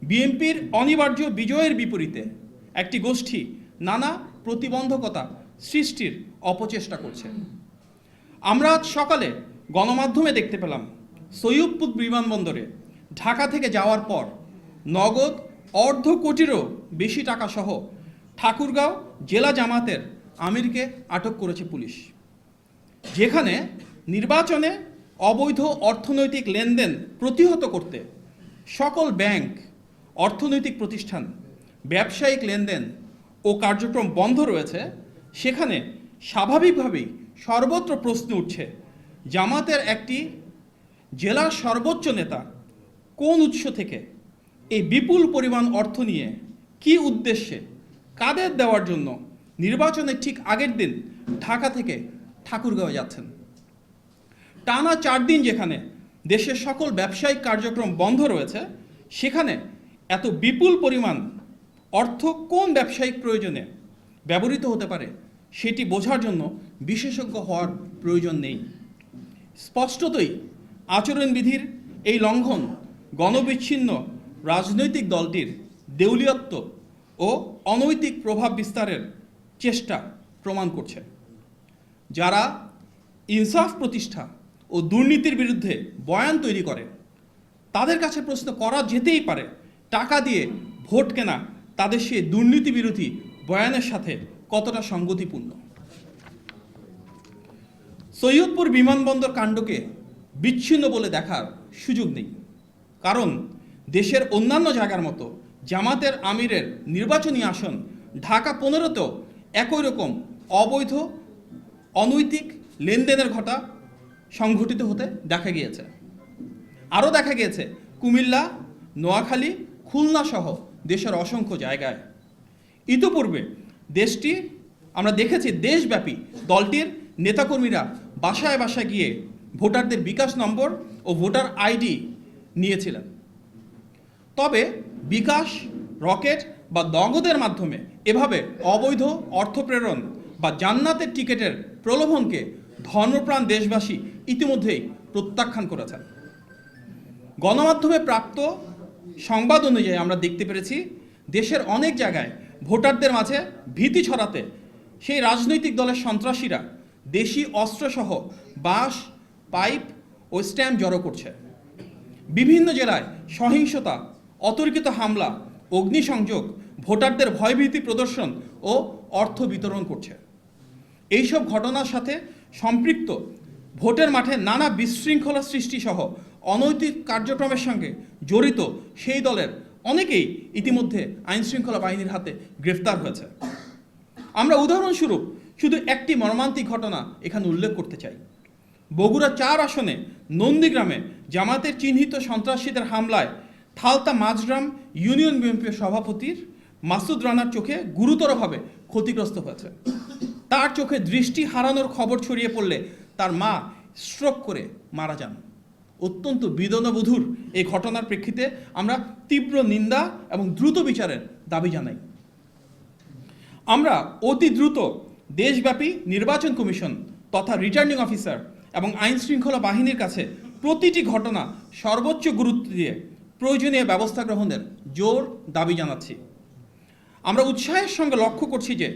বিএনপির অনিবার্য বিজয়ের বিপরীতে একটি গোষ্ঠী নানা প্রতিবন্ধকতা সৃষ্টির অপচেষ্টা করছে। আমরা আজ সকালে গণমাধ্যমে দেখতে পেলাম সৈয়দপুর বিমানবন্দরে ঢাকা থেকে যাওয়ার পর নগদ $1.5 কোটিরও বেশি টাকা সহ ঠাকুরগাঁও জেলা জামাতের আমিরকে আটক করেছে পুলিশ, যেখানে নির্বাচনে অবৈধ অর্থনৈতিক লেনদেন প্রতিহত করতে সকল ব্যাংক, অর্থনৈতিক প্রতিষ্ঠান, ব্যবসায়িক লেনদেন ও কার্যক্রম বন্ধ রয়েছে। সেখানে স্বাভাবিকভাবেই সর্বত্র প্রশ্ন উঠছে, জামাতের একটি জেলার সর্বোচ্চ নেতা কোন উৎস থেকে এই বিপুল পরিমাণ অর্থ নিয়ে কি উদ্দেশ্যে, কাদের দেওয়ার জন্য নির্বাচনের ঠিক আগের দিন ঢাকা থেকে ঠাকুরগাঁও যাচ্ছেন। টানা 4 দিন যেখানে দেশের সকল ব্যবসায়িক কার্যক্রম বন্ধ রয়েছে, সেখানে এত বিপুল পরিমাণ অর্থ কোন ব্যবসায়িক প্রয়োজনে ব্যবহৃত হতে পারে সেটি বোঝার জন্য বিশেষজ্ঞ হওয়ার প্রয়োজন নেই। স্পষ্টতই আচরণবিধির এই লঙ্ঘন গণবিচ্ছিন্ন রাজনৈতিক দলটির দেউলিয়ত্ব ও অনৈতিক প্রভাব বিস্তারের চেষ্টা প্রমাণ করছে। যারা ইনসাফ প্রতিষ্ঠা ও দুর্নীতির বিরুদ্ধে বয়ান তৈরি করে, তাদের কাছে প্রশ্ন করা যেতেই পারে, টাকা দিয়ে ভোট কেনা তাদের সেই দুর্নীতি বিরোধী বয়ানের সাথে কতটা সঙ্গতিপূর্ণ। সৈয়দপুর বিমানবন্দর কাণ্ডকে বিচ্ছিন্ন বলে দেখার সুযোগ নেই, কারণ দেশের অন্যান্য জায়গার মতো জামাতের আমিরের নির্বাচনী আসন ঢাকা 15তেও একই রকম অবৈধ অনৈতিক লেনদেনের ঘটা সংঘটিত হতে দেখা গিয়েছে। আরও দেখা গিয়েছে কুমিল্লা, নোয়াখালী, খুলনা সহ দেশের অসংখ্য জায়গায়। ইতিপূর্বে দেশটি আমরা দেখেছি দেশব্যাপী দলটির নেতাকর্মীরা বাসায় বাসায় গিয়ে ভোটারদের বিকাশ নম্বর ও ভোটার আইডি নিয়েছিলেন। তবে বিকাশ, রকেট বা নগদের মাধ্যমে এভাবে অবৈধ অর্থ প্রেরণ বা জান্নাতের টিকিটের প্রলোভনকে ধর্মপ্রাণ দেশবাসী ইতিমধ্যেই প্রত্যাখ্যান করেছেন। গণমাধ্যমে প্রাপ্ত সংবাদ অনুযায়ী আমরা দেখতে পেরেছি দেশের অনেক জায়গায় ভোটারদের মাঝে ভীতি ছড়াতে সেই রাজনৈতিক দলের সন্ত্রাসীরা দেশি অস্ত্রসহ বাঁশ, পাইপ ও স্ট্যাম্প জড়ো করছে। বিভিন্ন জেলায় সহিংসতা, অতর্কিত হামলা, অগ্নিসংযোগ, ভোটারদের ভয়ভীতি প্রদর্শন ও অর্থ বিতরণ করছে। এইসব ঘটনার সাথে সম্পৃক্ত ভোটের মাঠে নানা বিশৃঙ্খলা সৃষ্টি সহ অনৈতিক কার্যক্রমের সঙ্গে জড়িত সেই দলের অনেকেই ইতিমধ্যে আইনশৃঙ্খলা বাহিনীর হাতে গ্রেফতার হয়েছে। আমরা উদাহরণস্বরূপ শুধু একটি মর্মান্তিক ঘটনা এখানে উল্লেখ করতে চাই। বগুড়া 4 আসনে নন্দীগ্রামে জামাতের চিহ্নিত সন্ত্রাসীদের হামলায় থালতা মাঝগ্রাম ইউনিয়ন বিএনপির সভাপতির মাসুদ রানার চোখে গুরুতরভাবে ক্ষতিগ্রস্ত হয়েছে। তার চোখে দৃষ্টি হারানোর খবর ছড়িয়ে পড়লে তার মা স্ট্রোক করে মারা যান। অত্যন্ত বেদনাবহুল এই ঘটনার প্রেক্ষিতে আমরা তীব্র নিন্দা এবং দ্রুত বিচারের দাবি জানাই। আমরা অতি দ্রুত দেশব্যাপী নির্বাচন কমিশন তথা রিটার্নিং অফিসার এবং আইন শৃঙ্খলা বাহিনীর কাছে প্রতিটি ঘটনা সর্বোচ্চ গুরুত্ব দিয়ে প্রয়োজনীয় ব্যবস্থা গ্রহণের জোর দাবি জানাচ্ছি। আমরা উৎসাহের সঙ্গে লক্ষ্য করছি যে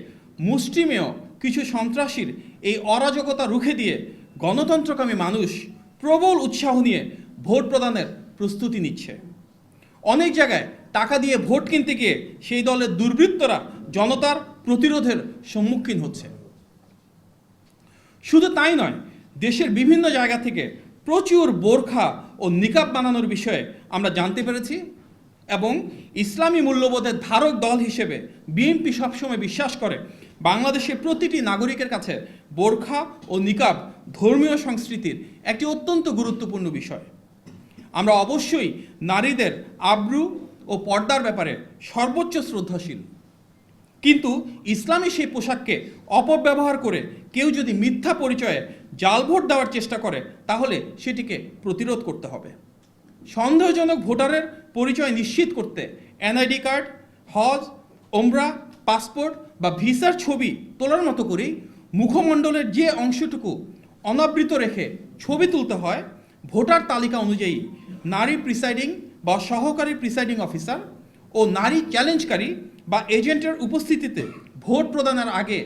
মুষ্টিমেয় কিছু সন্ত্রাসীর এই অরাজকতা রুখে দিয়ে গণতন্ত্রকামী মানুষ প্রবল উৎসাহ নিয়ে ভোট প্রদানের প্রস্তুতি নিচ্ছে। অনেক জায়গায় টাকা দিয়ে ভোট কিনতে গিয়ে সেই দলের দুর্বৃত্তরা জনতার প্রতিরোধের সম্মুখীন হচ্ছে। শুধু তাই নয়, দেশের বিভিন্ন জায়গা থেকে প্রচুর বোরখা ও নিকাব বানানোর বিষয়ে আমরা জানতে পেরেছি এবং ইসলামী মূল্যবোধের ধারক দল হিসেবে বিএনপি সবসময় বিশ্বাস করে বাংলাদেশের প্রতিটি নাগরিকের কাছে বোরখা ও নিকাব ধর্মীয় সংস্কৃতির একটি অত্যন্ত গুরুত্বপূর্ণ বিষয়। আমরা অবশ্যই নারীদের আব্রু ও পর্দার ব্যাপারে সর্বোচ্চ শ্রদ্ধাশীল, কিন্তু ইসলামী সেই পোশাককে অপব্যবহার করে কেউ যদি মিথ্যা পরিচয়ে জাল ভোট দেওয়ার চেষ্টা করে তাহলে সেটিকে প্রতিরোধ করতে হবে। সন্দেহজনক ভোটারের পরিচয় নিশ্চিত করতে এনআইডি কার্ড, হজ, ওমরা, পাসপোর্ট বা ভিসার ছবি তোলার মতো করেই মুখমণ্ডলের যে অংশটুকু অনাবৃত রেখে ছবি তুলতে হয়, ভোটার তালিকা অনুযায়ী নারী প্রিসাইডিং বা সহকারী প্রিসাইডিং অফিসার ও নারী চ্যালেঞ্জকারী বা এজেন্টের উপস্থিতিতে ভোট প্রদানের আগে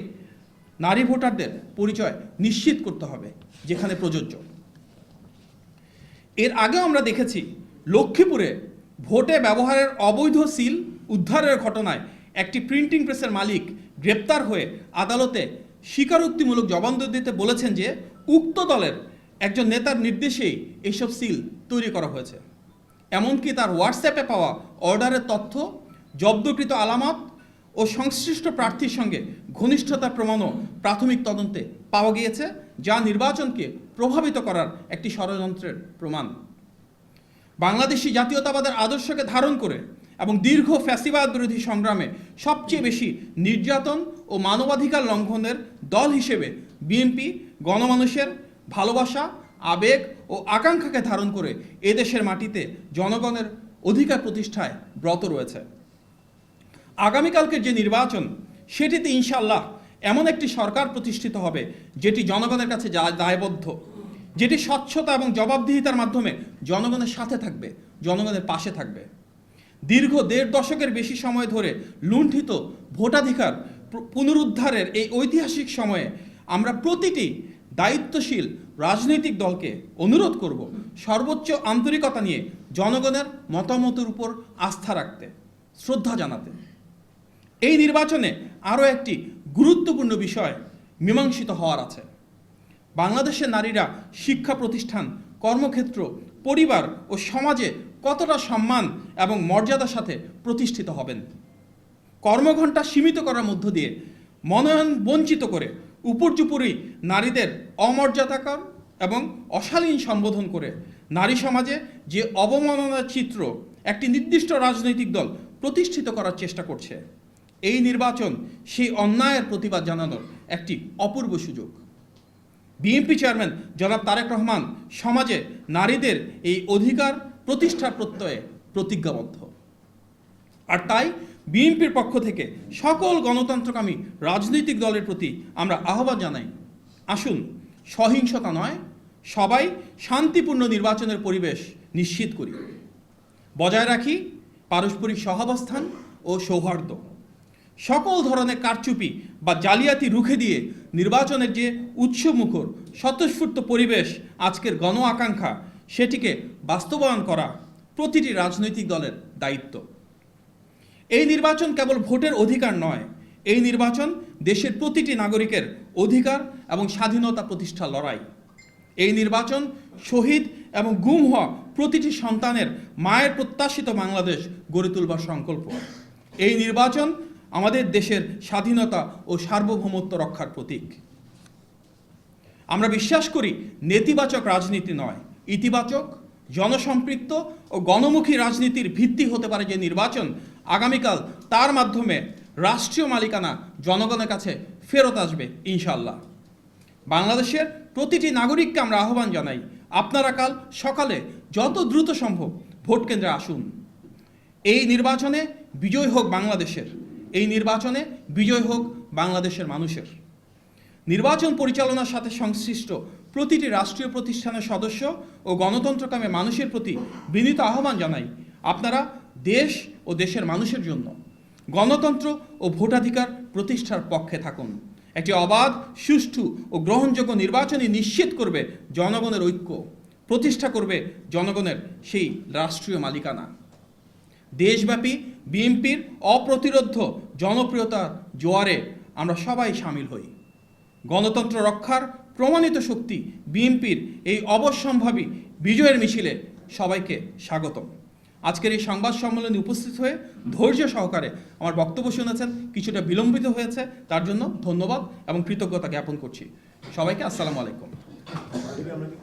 নারী ভোটারদের পরিচয় নিশ্চিত করতে হবে, যেখানে প্রযোজ্য। এর আগেও আমরা দেখেছি লক্ষ্মীপুরে ভোটে ব্যবহারের অবৈধ সিল উদ্ধারের ঘটনায় একটি প্রিন্টিং প্রেসের মালিক গ্রেপ্তার হয়ে আদালতে স্বীকারোক্তিমূলক জবানবন্দি দিতে বলেছেন যে উক্ত দলের একজন নেতার নির্দেশেই এইসব সিল তৈরি করা হয়েছে। এমনকি তার হোয়াটসঅ্যাপে পাওয়া অর্ডারের তথ্য, জব্দকৃত আলামত ও সংশ্লিষ্ট প্রার্থীর সঙ্গে ঘনিষ্ঠতার প্রমাণও প্রাথমিক তদন্তে পাওয়া গিয়েছে, যা নির্বাচনকে প্রভাবিত করার একটি ষড়যন্ত্রের প্রমাণ। বাংলাদেশি জাতীয়তাবাদের আদর্শকে ধারণ করে এবং দীর্ঘ ফ্যাসিবাদ বিরোধী সংগ্রামে সবচেয়ে বেশি নির্যাতন ও মানবাধিকার লঙ্ঘনের দল হিসেবে বিএনপি গণমানুষের ভালোবাসা, আবেগ ও আকাঙ্ক্ষাকে ধারণ করে এদেশের মাটিতে জনগণের অধিকার প্রতিষ্ঠায় ব্রত রয়েছে। আগামীকালকের যে নির্বাচন, সেটিতে ইনশাআল্লাহ এমন একটি সরকার প্রতিষ্ঠিত হবে যেটি জনগণের কাছে দায়বদ্ধ, যেটি স্বচ্ছতা এবং জবাবদিহিতার মাধ্যমে জনগণের সাথে থাকবে, জনগণের পাশে থাকবে। দীর্ঘ ১.৫ দশকের বেশি সময় ধরে লুণ্ঠিত ভোটাধিকার পুনরুদ্ধারের এই ঐতিহাসিক সময়ে আমরা প্রতিটি দায়িত্বশীল রাজনৈতিক দলকে অনুরোধ করব সর্বোচ্চ আন্তরিকতা নিয়ে জনগণের মতামতের উপর আস্থা রাখতে, শ্রদ্ধা জানাতে। এই নির্বাচনে আরও একটি গুরুত্বপূর্ণ বিষয় মীমাংসিত হওয়ার আছে। বাংলাদেশের নারীরা শিক্ষা প্রতিষ্ঠান, কর্মক্ষেত্র, পরিবার ও সমাজে কতটা সম্মান এবং মর্যাদার সাথে প্রতিষ্ঠিত হবেন। কর্মঘণ্টা সীমিত করার মধ্য দিয়ে মনোনয়ন বঞ্চিত করে উপর্যুপরি নারীদের অমর্যাদাকর এবং অশালীন সম্বোধন করে নারী সমাজে যে অবমাননার চিত্র একটি নির্দিষ্ট রাজনৈতিক দল প্রতিষ্ঠিত করার চেষ্টা করছে, এই নির্বাচন সেই অন্যায়ের প্রতিবাদ জানানোর একটি অপূর্ব সুযোগ। বিএনপি চেয়ারম্যান জনাব তারেক রহমান সমাজে নারীদের এই অধিকার প্রতিষ্ঠার প্রত্যয়ে প্রতিজ্ঞাবদ্ধ। আর তাই বিএনপির পক্ষ থেকে সকল গণতন্ত্রকামী রাজনৈতিক দলের প্রতি আমরা আহ্বান জানাই, আসুন সহিংসতা নয়, সবাই শান্তিপূর্ণ নির্বাচনের পরিবেশ নিশ্চিত করি, বজায় রাখি পারস্পরিক সহাবস্থান ও সৌহার্দ্য। সকল ধরনের কারচুপি বা জালিয়াতি রুখে দিয়ে নির্বাচনের যে উৎসমুখর স্বতঃস্ফূর্ত পরিবেশ আজকের গণ আকাঙ্ক্ষা, সেটিকে বাস্তবায়ন করা প্রতিটি রাজনৈতিক দলের দায়িত্ব। এই নির্বাচন কেবল ভোটের অধিকার নয়, এই নির্বাচন দেশের প্রতিটি নাগরিকের অধিকার এবং স্বাধীনতা প্রতিষ্ঠার লড়াই। এই নির্বাচন শহীদ এবং গুম হওয়া প্রতিটি সন্তানের মায়ের প্রত্যাশিত বাংলাদেশ গড়ে তুলবার সংকল্প। এই নির্বাচন আমাদের দেশের স্বাধীনতা ও সার্বভৌমত্ব রক্ষার প্রতীক। আমরা বিশ্বাস করি নেতিবাচক রাজনীতি নয়, ইতিবাচক, জনসম্পৃক্ত ও গণমুখী রাজনীতির ভিত্তি হতে পারে যে নির্বাচন, আগামীকাল তার মাধ্যমে রাষ্ট্রীয় মালিকানা জনগণের কাছে ফেরত আসবে ইনশাআল্লাহ। বাংলাদেশের প্রতিটি নাগরিককে আমরা আহ্বান জানাই, আপনারা কাল সকালে যত দ্রুত সম্ভব ভোট কেন্দ্রে আসুন। এই নির্বাচনে বিজয় হোক বাংলাদেশের, এই নির্বাচনে বিজয় হোক বাংলাদেশের মানুষের। নির্বাচন পরিচালনার সাথে সংশ্লিষ্ট প্রতিটি রাষ্ট্রীয় প্রতিষ্ঠানের সদস্য ও গণতন্ত্রকামী মানুষের প্রতি বিনীত আহ্বান জানাই, আপনারা দেশ ও দেশের মানুষের জন্য গণতন্ত্র ও ভোটাধিকার প্রতিষ্ঠার পক্ষে থাকুন। একটি অবাধ, সুষ্ঠু ও গ্রহণযোগ্য নির্বাচনই নিশ্চিত করবে জনগণের ঐক্য, প্রতিষ্ঠা করবে জনগণের সেই রাষ্ট্রীয় মালিকানা। দেশব্যাপী বিএনপির অপ্রতিরোধ্য জনপ্রিয়তার জোয়ারে আমরা সবাই সামিল হই। গণতন্ত্র রক্ষার প্রমাণিত শক্তি বিএনপির এই অবশ্যম্ভাবী বিজয়ের মিছিলে সবাইকে স্বাগতম। আজকের এই সংবাদ সম্মেলনে উপস্থিত হয়ে ধৈর্য সহকারে আমার বক্তব্য শুনেছেন, কিছুটা বিলম্বিত হয়েছে, তার জন্য ধন্যবাদ এবং কৃতজ্ঞতা জ্ঞাপন করছি। সবাইকে আসসালামু আলাইকুম।